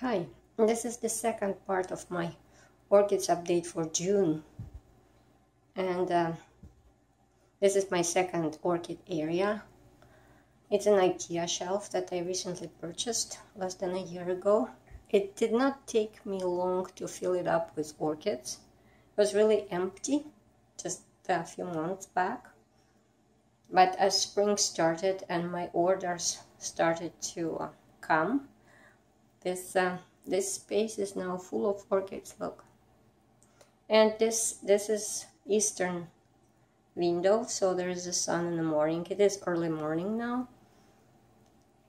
Hi, this is the second part of my orchids update for June, and this is my second orchid area. It's an IKEA shelf that I recently purchased less than a year ago. It did not take me long to fill it up with orchids. It was really empty just a few months back, but as spring started and my orders started to come, this space is now full of orchids. Look, and this is eastern window, so there is the sun in the morning. It is early morning now,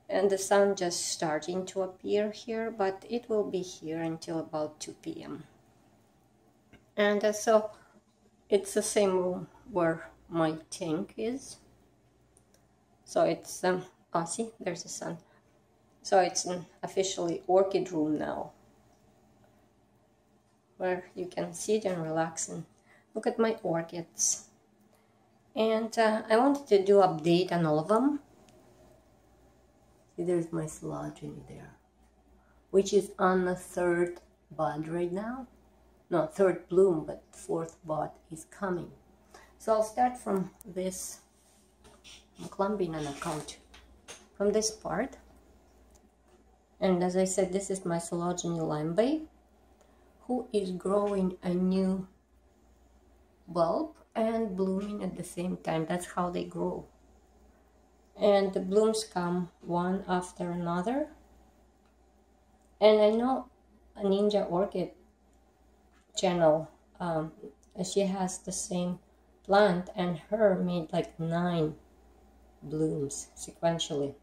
and the sun just starting to appear here, but it will be here until about 2 p.m. And so it's the same room where my tank is. So it's oh, see, there's the sun. So it's an officially orchid room now, where you can sit and relax and look at my orchids. And I wanted to do update on all of them. See, there's my Sologeni there, which is on the third bud right now. No, third bloom, but fourth bud is coming. So I'll start from this. I'm clumping an account from this part. And as I said, this is my Sologeni Lime Bay, who is growing a new bulb and blooming at the same time. That's how they grow. And the blooms come one after another. And I know a Ninja Orchid channel, she has the same plant, and her made like 9 blooms sequentially.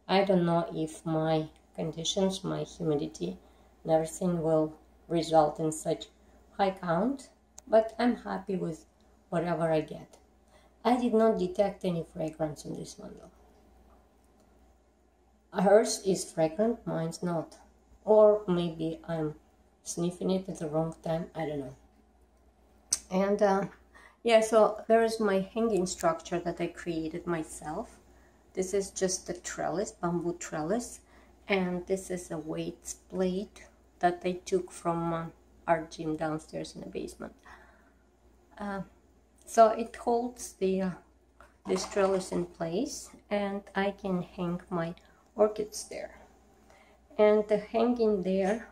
I don't know if my conditions, my humidity and everything will result in such high count, but I'm happy with whatever I get. I did not detect any fragrance in this one though. Hers is fragrant, mine's not. Or maybe I'm sniffing it at the wrong time, I don't know. And yeah, so there is my hanging structure that I created myself. This is just a trellis, bamboo trellis. And this is a weights plate that I took from our gym downstairs in the basement. So it holds this trellis in place, and I can hang my orchids there. And the hanging there,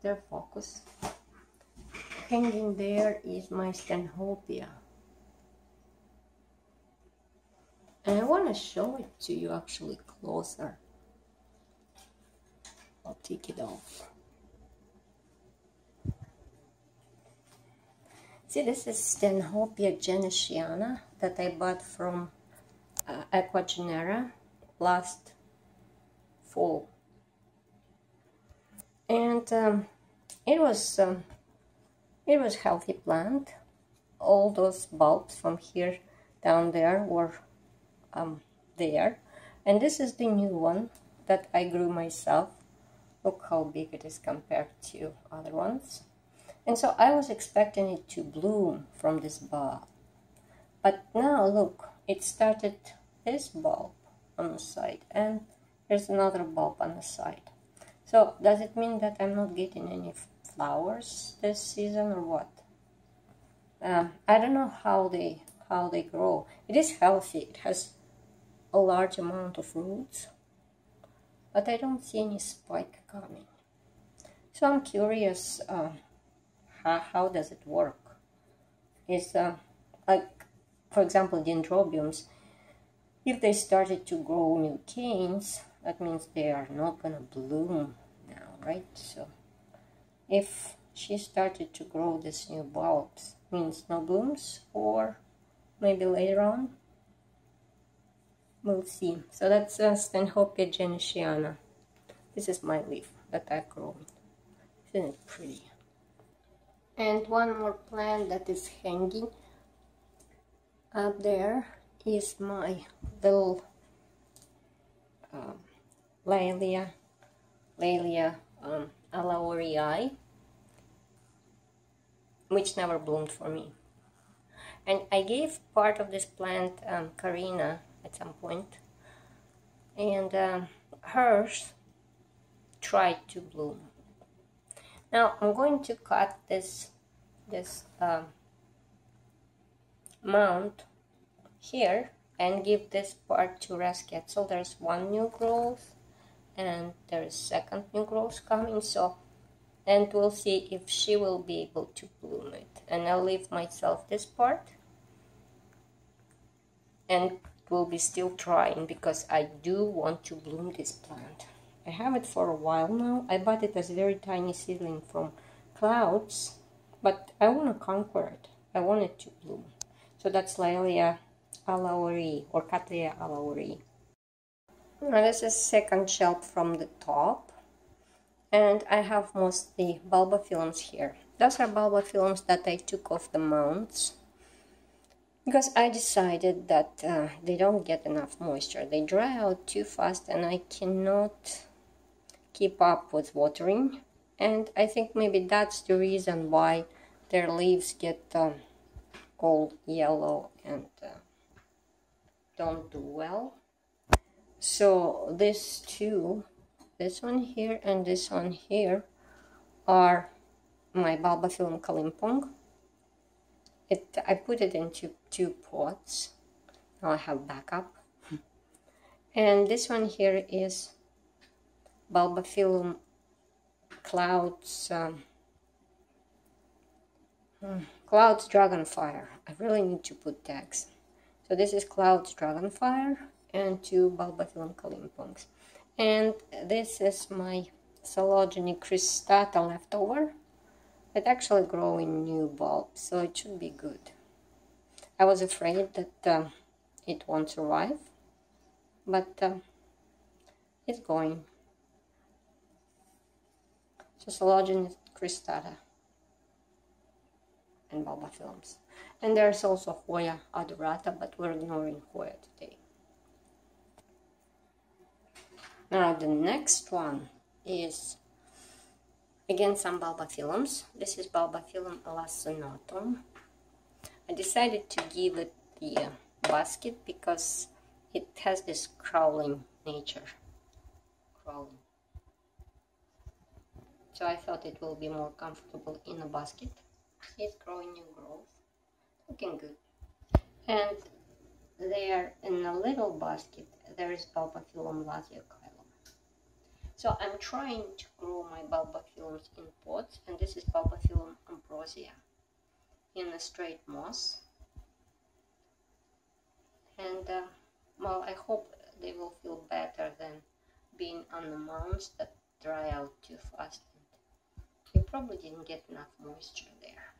their focus, hanging there is my Stanhopia. And I want to show it to you actually closer. I'll take it off. See, this is Stanhopia Genesiana that I bought from Genera last fall. And it was healthy plant. All those bulbs from here down there were there. And this is the new one that I grew myself. Look how big it is compared to other ones. And so I was expecting it to bloom from this bulb. But now look, it started this bulb on the side, and there's another bulb on the side. So does it mean that I'm not getting any flowers this season or what? I don't know how they grow. It is healthy. It has a large amount of roots, but I don't see any spike coming. So I'm curious, how does it work? Is like, for example, dendrobiums, if they started to grow new canes, that means they are not gonna bloom now, right? So if she started to grow this new bulbs, means no blooms, or maybe later on. We'll see. So that's Stanhopia Genesiana. This is my leaf that I've grown. Isn't it pretty? And one more plant that is hanging up there is my little Laelia Polyeye, which never bloomed for me. And I gave part of this plant Karina at some point, and hers try to bloom. Now I'm going to cut this mount here and give this part to Rasket. So there's one new growth and there's second new growth coming, so, and we'll see if she will be able to bloom it. And I'll leave myself this part, and it will be still trying because I do want to bloom this plant. I have it for a while now. I bought it as a very tiny seedling from Clouds, but I want to conquer it. I want it to bloom. So that's Catelya Mickey or Catelya Mickey. Now this is second shelf from the top, and I have mostly Bulbafilms here. Those are Bulbafilms that I took off the mounts because I decided that they don't get enough moisture. They dry out too fast and I cannot keep up with watering, and I think maybe that's the reason why their leaves get all yellow and don't do well. So these two, this one here and this one here, are my Bulbafilm Kalimpong. I put it into 2 pots. Now I have backup. And this one here is Bulbafilm Clouds Clouds Dragonfire. I really need to put tags. So this is Clouds Dragonfire and 2 Bulbafilm Kalimpongs. And this is my Sologeni cristata leftover. It actually grows in new bulbs, so it should be good. I was afraid that it won't survive, but it's going. So Sologeni cristata and Bulbafilms. And there's also Hoya adorata, but we're ignoring Hoya today. Now the next one is again some Bulbafilms. This is Bulbafilm lacinatum. I decided to give it the basket because it has this crawling nature. Crawling. So I thought it will be more comfortable in a basket. It's growing new growth. Looking good. And there in a little basket there is Bulbafilm latiocylum. So I'm trying to grow my Bulbafilms in pots, and this is Bulbafilm ambrosia in a straight moss. And well, I hope they will feel better than being on the mounds that dry out too fast. You probably didn't get enough moisture there.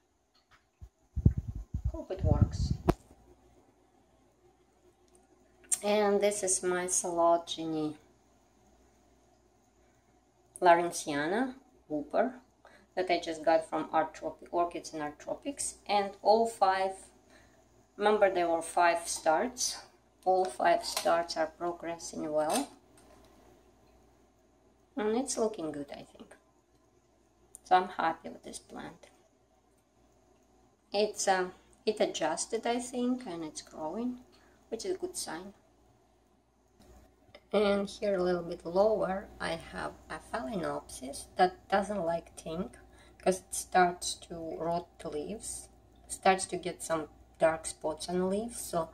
Hope it works. And this is my Sologeni Lime Whooper that I just got from Orchids and Art Tropics, and all 5, remember there were 5 starts, all 5 starts are progressing well, and it's looking good, I think. So I'm happy with this plant. It's it adjusted, I think, and it's growing, which is a good sign. And here a little bit lower I have a Phalaenopsis that doesn't like Tink because it starts to rot the leaves, starts to get some dark spots on the leaves, so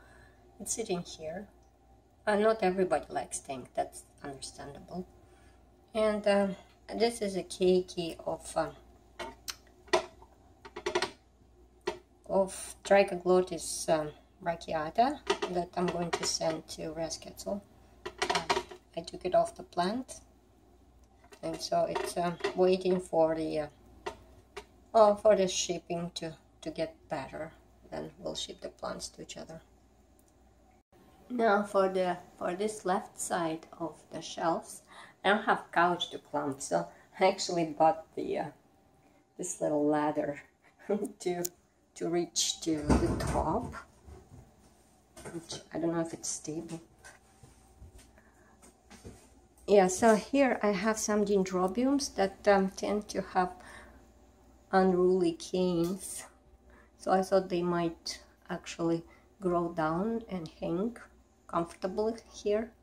it's sitting here. Not everybody likes Tink, that's understandable. And this is a keiki of Trichoglottis brachiata that I'm going to send to Rasket. I took it off the plant, and so it's waiting for the shipping to get better. Then we'll ship the plants to each other. Now for this left side of the shelves, I don't have couch to climb, so I actually bought this little ladder to reach to the top, which I don't know if it's stable. Yeah, so here I have some dendrobiums that tend to have unruly canes, so I thought they might actually grow down and hang comfortably here.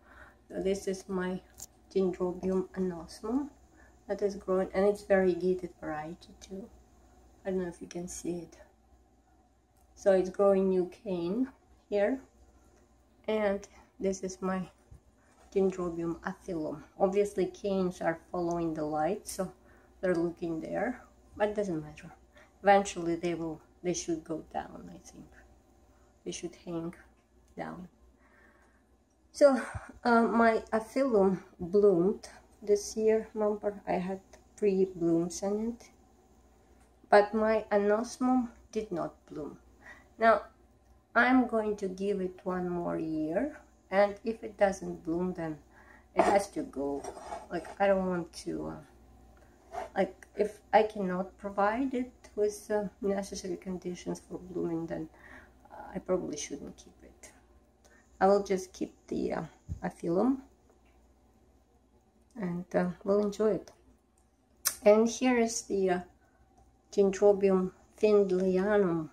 So this is my Dendrobium anosmum that is growing, and it's variegated variety too. I don't know if you can see it. So it's growing new cane here, and this is my Dendrobium aphyllum. Obviously canes are following the light, so they're looking there, but it doesn't matter. Eventually they should go down. I think they should hang down. So my aphyllum bloomed this year. Remember, I had 3 blooms on it, but my anosmum did not bloom. Now I'm going to give it 1 more year, and if it doesn't bloom, then it has to go. Like, I don't want to like, if I cannot provide it with necessary conditions for blooming, then I probably shouldn't keep it. I will just keep the aphyllum, and we'll enjoy it. And here is the Dendrobium findleyanum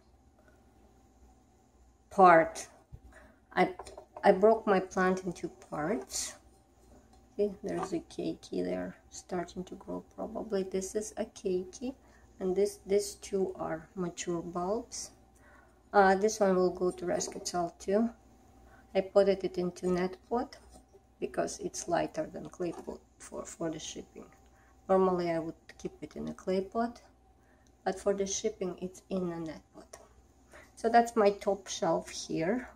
part. I broke my plant into parts. See, there's a keiki there starting to grow. Probably this is a keiki, and these 2 are mature bulbs. This one will go to Rescutel too. I put it into net pot because it's lighter than clay pot for the shipping. Normally I would keep it in a clay pot, but for the shipping it's in a net pot. So that's my top shelf here.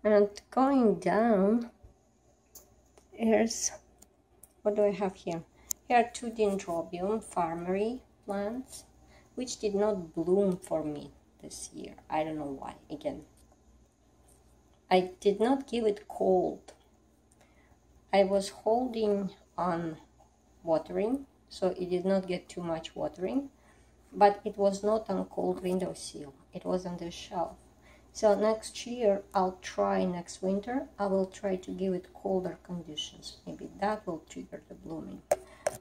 And going down, here's, what do I have here? Here are 2 Dendrobium farmery plants, which did not bloom for me this year. I don't know why. Again, I did not give it cold. I was holding on watering, so it did not get too much watering, but it was not on cold windowsill. It was on the shelf. So next year, I'll try, next winter, I will try to give it colder conditions. Maybe that will trigger the blooming.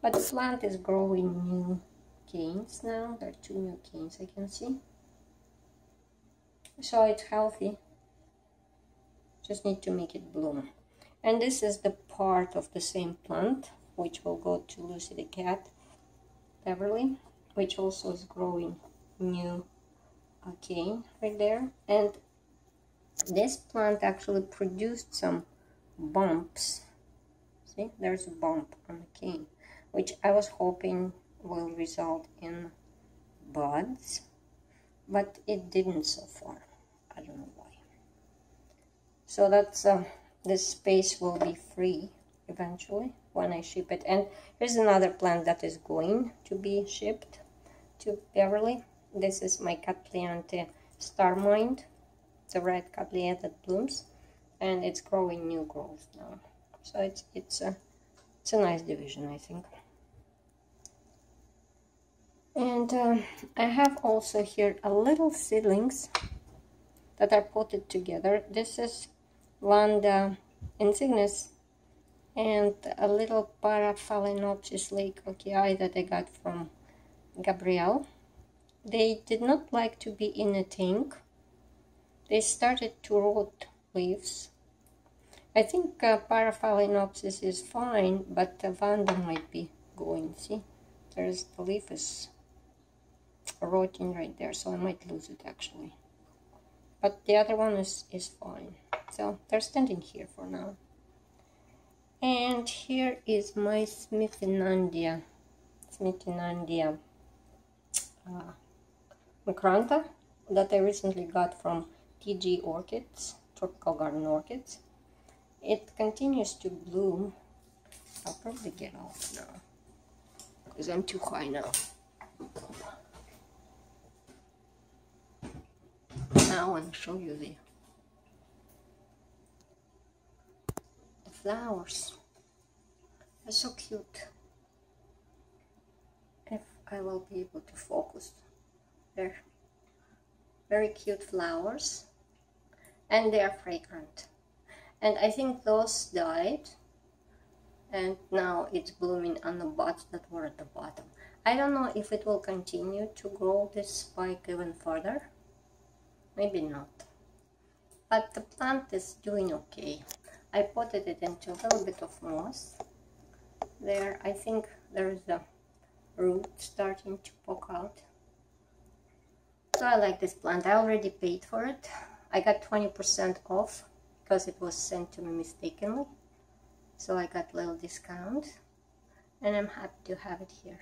But the plant is growing new canes now. There are 2 new canes I can see. So it's healthy. Just need to make it bloom. And this is the part of the same plant, which will go to Lucy the cat, Beverly, which also is growing new cane right there. And this plant actually produced some bumps. See, there's a bump on the cane, which I was hoping will result in buds, but it didn't so far. I don't know why. So that's this space will be free eventually when I ship it. And here's another plant that is going to be shipped to Beverly. This is my Cattleyas starmind, the red Cattleyas that blooms, and it's growing new growth now. So it's a nice division, I think. And I have also here a little seedlings that are potted together. This is Vanda insignis and a little Paraphalaenopsis Leopoldii that I got from Gabrielle. They did not like to be in a tank. They started to rot leaves. I think Paraphalaenopsis is fine, but Vanda might be going. See, the leaf is rotting right there, so I might lose it actually. But the other one is fine. So they're standing here for now. And here is my Smithy Nandia makranta that I recently got from TG Orchids, Tropical Garden Orchids. It continues to bloom. I'll probably get off now because I'm too high now. Now I want to show you the flowers. They're so cute. If I will be able to focus. They're very cute flowers, and they are fragrant. And I think those died, and now it's blooming on the buds that were at the bottom. I don't know if it will continue to grow this spike even further. Maybe not. But the plant is doing okay. I potted it into a little bit of moss there. I think there is a root starting to poke out. So I like this plant. I already paid for it. I got 20% off because it was sent to me mistakenly. So I got a little discount and I'm happy to have it here.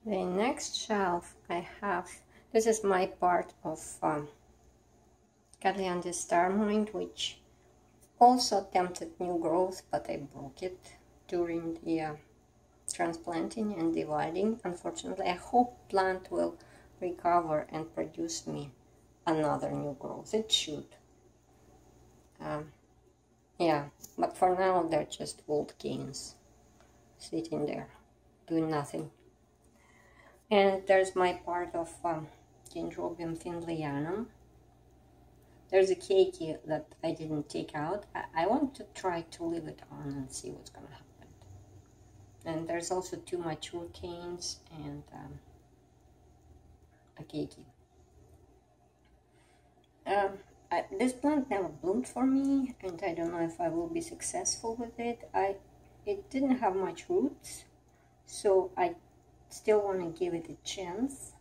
The next shelf I have, this is my part of Catalan starmind, which also attempted new growth, but I broke it during the transplanting and dividing. Unfortunately, I hope plant will recover and produce me another new growth. It should. Yeah, but for now they're just old canes sitting there doing nothing. And there's my part of Dendrobium findleyanum. There's a keiki that I didn't take out. I want to try to leave it on and see what's gonna happen. And there's also 2 mature canes and a keiki. This plant never bloomed for me, and I don't know if I will be successful with it. It didn't have much roots, so I still want to give it a chance.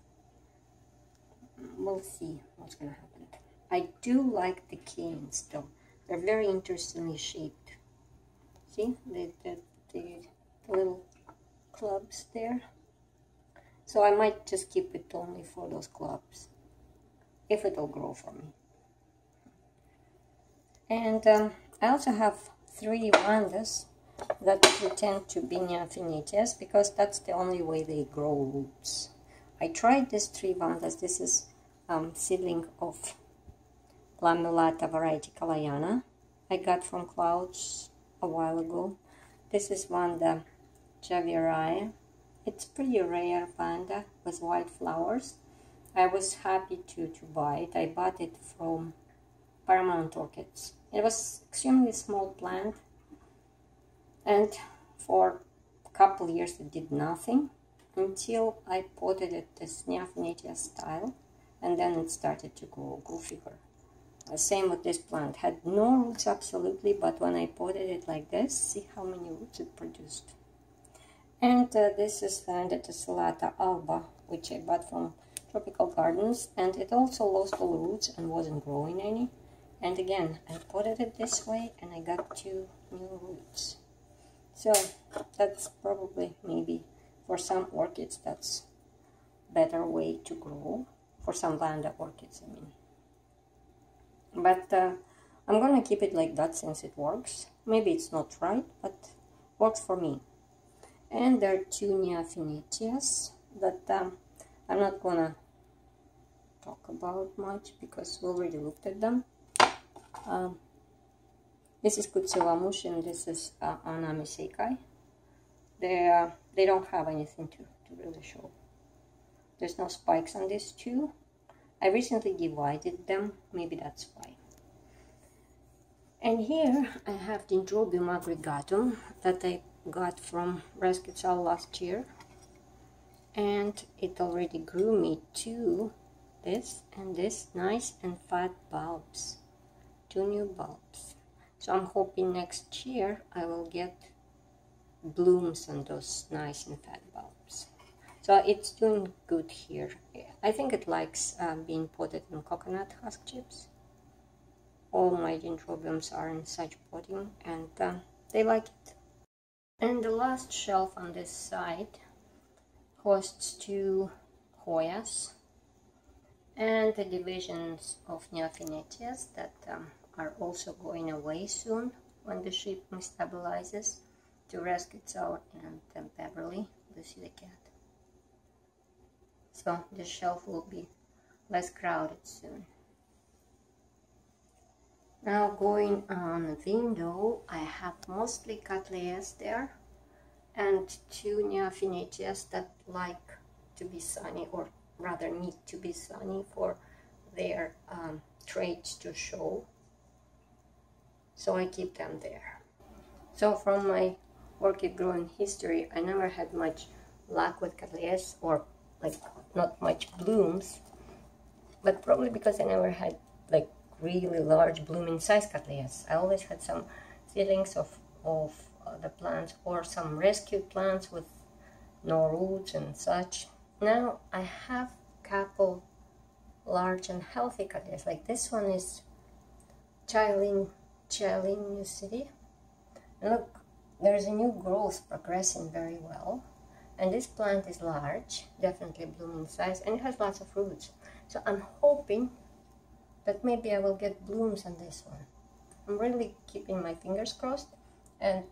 We'll see what's gonna happen. I do like the canes though. They're very interestingly shaped. See the little clubs there? So I might just keep it only for those clubs, if it'll grow for me. And I also have 3 vandas that pretend to be Nymphinites because that's the only way they grow roots. I tried these 3 vandas. This is seedling of Lamellata variety Kalayana I got from Clouds a while ago. This is Vanda Javierae. It's pretty rare vanda with white flowers. I was happy to buy it. I bought it from Paramount Orchids. It was extremely small plant, and for a couple years it did nothing until I potted it this Nymphinites style, and then it started to grow. Go figure. Same with this plant. Had no roots absolutely, but when I potted it like this, see how many roots it produced. And this is Vanda tessellata Alba, which I bought from Tropical Gardens, and it also lost all roots and wasn't growing any. And again, I potted it this way and I got 2 new roots. So that's probably, maybe for some orchids, that's better way to grow. For some vanda orchids, I mean. But I'm gonna keep it like that since it works. Maybe it's not right, but works for me. And there are 2 Nymphinites that I'm not gonna talk about much because we already looked at them. This is Kutsilamush and this is Anamiseikai. They don't have anything to really show. There's no spikes on these 2. I recently divided them, maybe that's why. And here I have Dendrobium Magrigatum that I got from Rescue Sale last year. And it already grew me 2, this and this, nice and fat bulbs. 2 new bulbs. So I'm hoping next year I will get blooms on those nice and fat bulbs. So it's doing good here. I think it likes being potted in coconut husk chips. All my dendrobiums are in such potting and they like it. And the last shelf on this side hosts 2 Hoyas and the divisions of Nymphinites that are also going away soon when the shipping stabilizes, to Rescue Sale and Beverly, Lucy the cat. So the shelf will be less crowded soon. Now going on the window, I have mostly Cattleyas there and 2 Nymphinites that like to be sunny, or rather need to be sunny for their traits to show. So I keep them there. So from my orchid growing history, I never had much luck with Cattleyas, or like not much blooms, but probably because I never had like really large blooming size Cattleyas. I always had some seedlings of the plants, or some rescued plants with no roots and such. Now I have a couple large and healthy Cattleyas. Like this one is Catelya Mickey. And look, there's a new growth progressing very well. And this plant is large, definitely blooming size, and it has lots of roots. So I'm hoping that maybe I will get blooms on this one. I'm really keeping my fingers crossed, and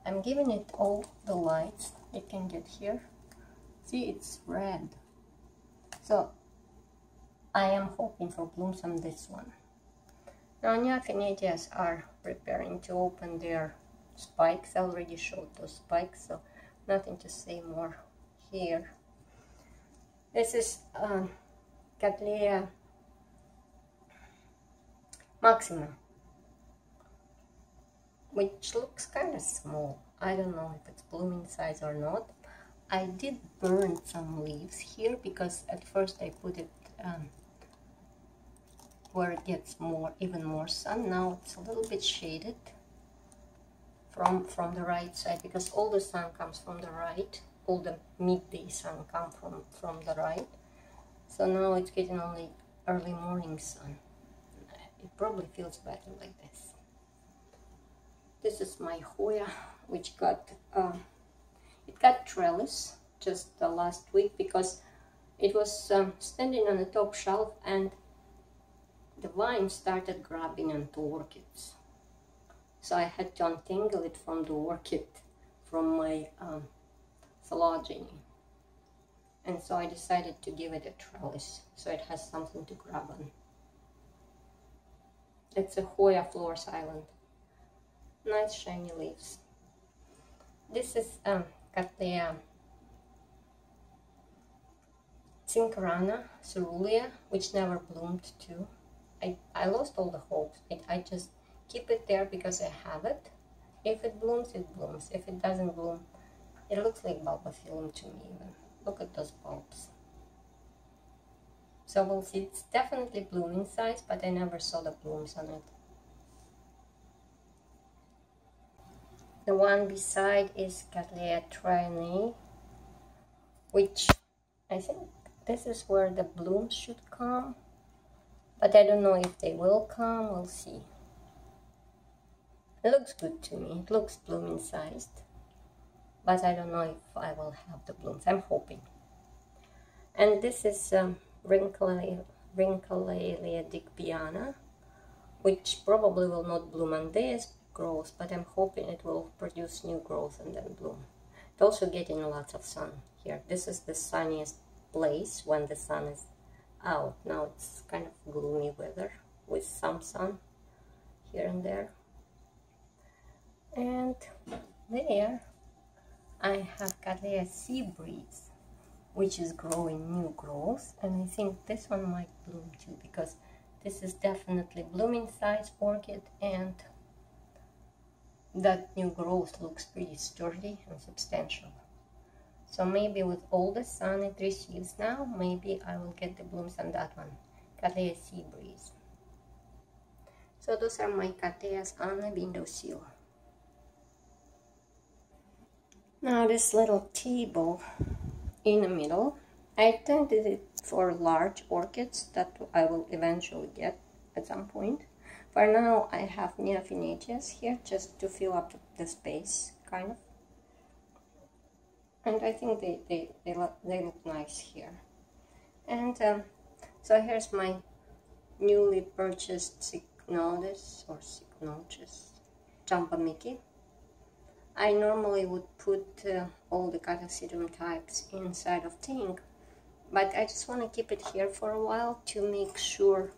I'm giving it all the lights it can get here. See, it's red. So I am hoping for blooms on this one. Now Nandia are preparing to open their spikes. I already showed those spikes, so nothing to say more here. This is Catalya Maxima, which looks kind of small. I don't know if it's blooming size or not. I did burn some leaves here because at first I put it where it gets even more sun. Now it's a little bit shaded from the right side, because all the sun comes from the right. All the midday sun comes from the right. So now it's getting only early morning sun. It probably feels better like this. This is my Hoya, which got it got trellis just last week because it was standing on the top shelf and the vine started grabbing onto orchids. So I had to untangle it from the orchid, from my Sologeni. And so I decided to give it a trellis so it has something to grab on. It's a Hoya Flores Island. Nice shiny leaves. This is Catelya Cerulean, which never bloomed too. I lost all the hopes. I just keep it there because I have it. If it blooms, it blooms. If it doesn't bloom, it looks like Bulbafilm to me even. Look at those bulbs. So we'll see. It's definitely blooming size, but I never saw the blooms on it. The one beside is Catalya trini, which I think this is where the blooms should come, but I don't know if they will come. We'll see. It looks good to me. It looks blooming sized, but I don't know if I will have the blooms. I'm hoping. And this is Catelya Dickbiana, which probably will not bloom on this growth, but I'm hoping it will produce new growth and then bloom. It's also getting lots of sun here. This is the sunniest place when the sun is out. Now it's kind of gloomy weather with some sun here and there. And there I have Catalya Sea Breeze, which is growing new growth, and I think this one might bloom too, because this is definitely blooming size orchid, and that new growth looks pretty sturdy and substantial. So maybe with all the sun it receives now, maybe I will get the blooms on that one, Catalya Sea Breeze. So those are my Cattleyas on the windowsill. Now this little table in the middle, I intended it for large orchids that I will eventually get at some point. For now I have Neophynetes here just to fill up the space, kind of. And I think they look nice here. And so here's my newly purchased Cycnodes or Cycnoches Jumbo Mickey. I normally would put all the Catasetum types inside of tank, but I just want to keep it here for a while to make sure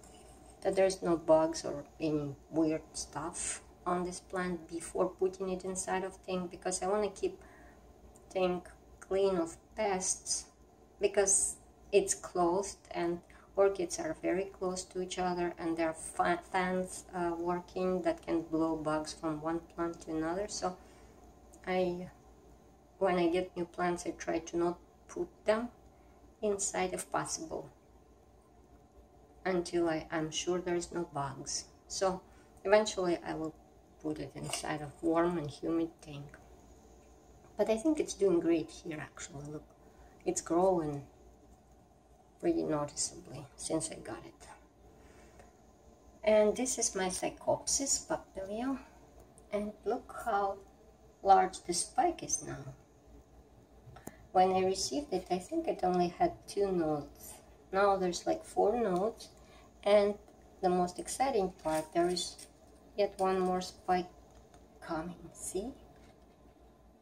that there's no bugs or any weird stuff on this plant before putting it inside of tank, because I want to keep tank clean of pests, because it's closed and orchids are very close to each other, and there are fans working that can blow bugs from one plant to another. So when I get new plants, I try to not put them inside if possible until I'm sure there's no bugs. So eventually I will put it inside a warm and humid tank. But I think it's doing great here actually. Look, it's growing pretty noticeably since I got it. And this is my Psychopasses Papaya. And look how large the spike is now. When I received it, I think it only had 2 nodes. Now there's like 4 nodes. And the most exciting part, there is yet one more spike coming. See?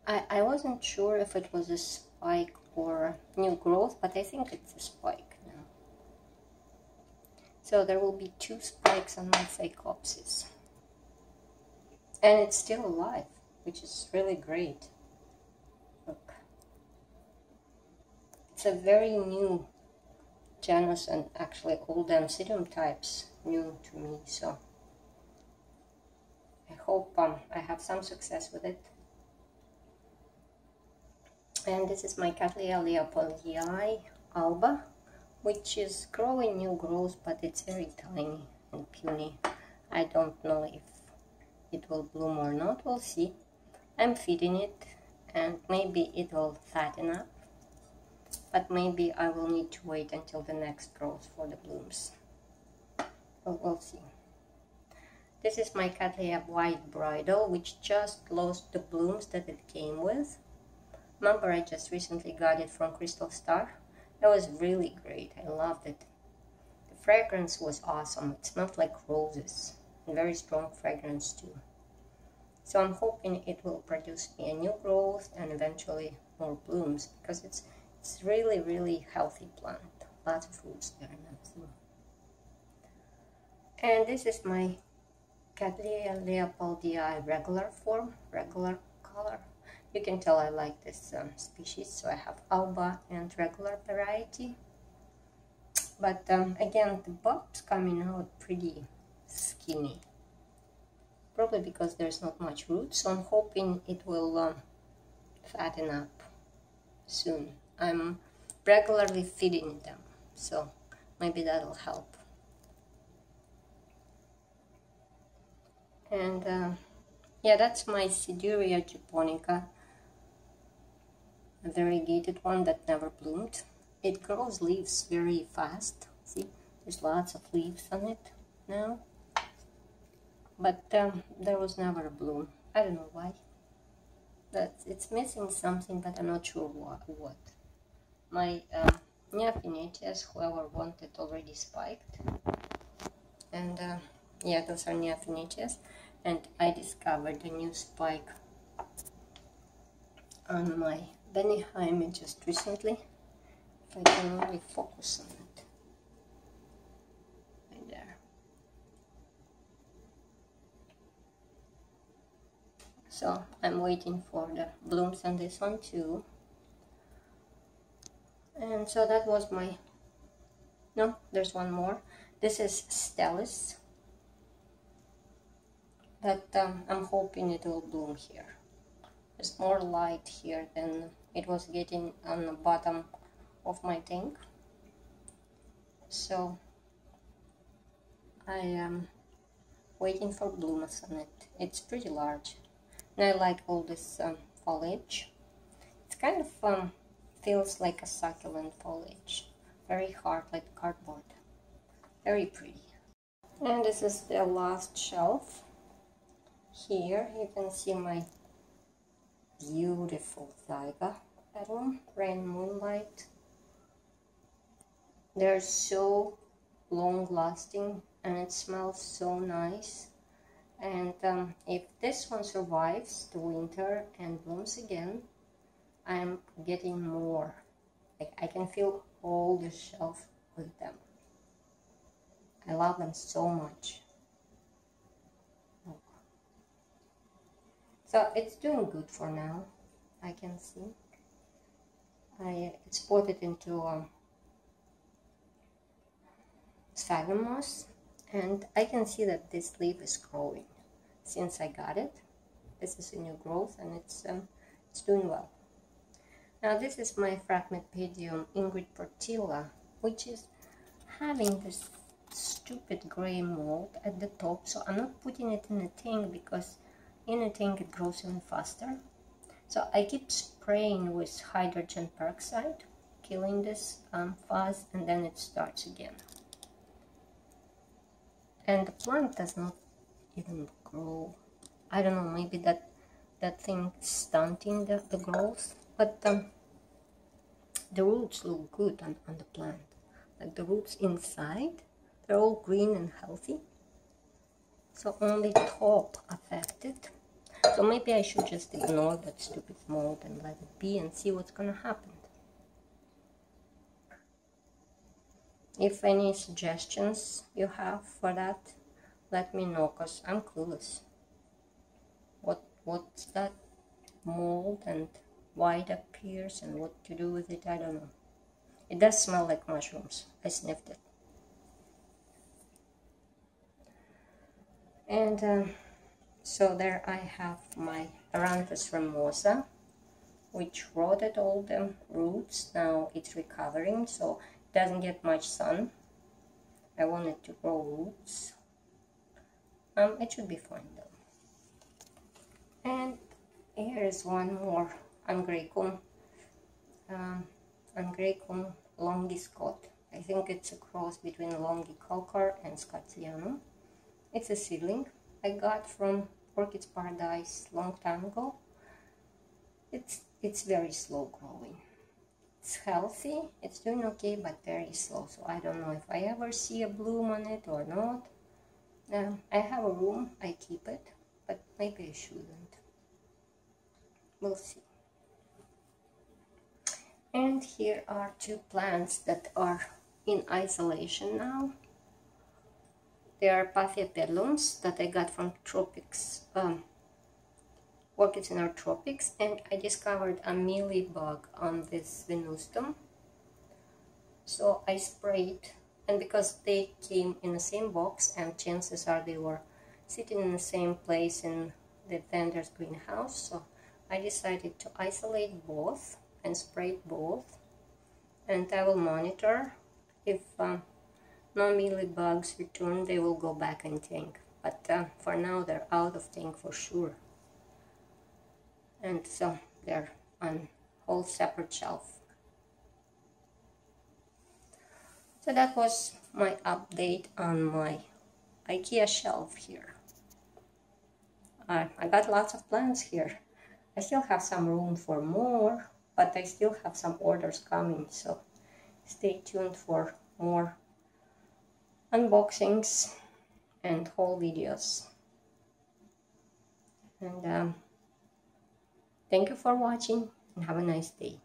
I wasn't sure if it was a spike or new growth, but I think it's a spike now. So there will be 2 spikes on my Psychopasses. And it's still alive, which is really great. Look. It's a very new genus, and actually all the Amphibolium types new to me, so I hope I have some success with it. And this is my Cadria Leopoldii Alba, which is growing new growth, but it's very tiny and puny. I don't know if it will bloom or not, we'll see. I'm feeding it and maybe it will fatten up, but maybe I will need to wait until the next growth for the blooms. We'll see. This is my Catelya White bridle, which just lost the blooms that it came with. Remember, I just recently got it from Crystal Star. That was really great. I loved it. The fragrance was awesome. It smelled like roses. And very strong fragrance too. So I'm hoping it will produce me a new growth and eventually more blooms, because it's really, really healthy plant. Lots of fruits there and everything. And this is my Cadria Leopoldii regular form, regular color. You can tell I like this species, so I have Alba and regular variety. But again, the bulb's coming out pretty skinny. Probably because there's not much root, so I'm hoping it will fatten up soon. I'm regularly feeding them, so maybe that'll help. And yeah, that's my Cedilla Japonica, a variegated one that never bloomed. It grows leaves very fast. See, there's lots of leaves on it now. But there was never a bloom. I don't know why. It's missing something, but I'm not sure what. My Neophynetes, whoever wanted, already spiked. And yeah, those are Neophynetes. And I discovered a new spike on my Benihime just recently. If I can only focus on it. Right there. So I'm waiting for the blooms on this one too. And so that was my... No, there's one more. This is Stellis. But I'm hoping it will bloom here. There's more light here than it was getting on the bottom of my tank. So I am waiting for blooms on it. It's pretty large. And I like all this foliage. It's kind of feels like a succulent foliage. Very hard, like cardboard. Very pretty. And this is the last shelf. Here you can see my beautiful Zyga petal, Rain Moonlight. They're so long lasting and it smells so nice. And if this one survives the winter and blooms again, I'm getting more. Like, I can fill all the shelf with them. I love them so much. So it's doing good for now, I can see. I exported into sphagnum moss, and I can see that this leaf is growing since I got it. This is a new growth and it's doing well. Now this is my Phragmipedium Ingrid Portilla, which is having this stupid gray mold at the top, so I'm not putting it in a tank because in a tank it grows even faster. So I keep spraying with hydrogen peroxide, killing this fuzz, and then it starts again. And the plant does not even grow. I don't know, maybe that thing is stunting the growth, but the roots look good on the plant. Like the roots inside, they're all green and healthy. So only top affected. So maybe I should just ignore that stupid mold and let it be and see what's gonna happen. If any suggestions you have for that, let me know, because I'm clueless. What's that mold and why it appears and what to do with it, I don't know. It does smell like mushrooms. I sniffed it. And so there I have my Aranthus from Moza, which rotted all the roots. Now it's recovering, so it doesn't get much sun. I want it to grow roots. It should be fine though. And here is one more Angrecum longiscot. I think it's a cross between longicolcar and Scotianum. It's a seedling I got from Orchids Paradise long time ago. It's very slow growing. It's healthy, it's doing okay, but very slow. So I don't know if I ever see a bloom on it or not. I have a room, I keep it, but maybe I shouldn't. We'll see. And here are two plants that are in isolation now. They are Bulbafilms that I got from tropics, orchids in our tropics, and I discovered a mealybug on this venustum. So I sprayed, and because they came in the same box, and chances are they were sitting in the same place in the vendor's greenhouse, so I decided to isolate both and spray both, and I will monitor. If no mealybugs return, they will go back in tank, but for now they're out of tank for sure, and so they're on whole separate shelf. So that was my update on my IKEA shelf here. I got lots of plants here. I still have some room for more, but I still have some orders coming, so stay tuned for more unboxings and haul videos. And thank you for watching, and have a nice day.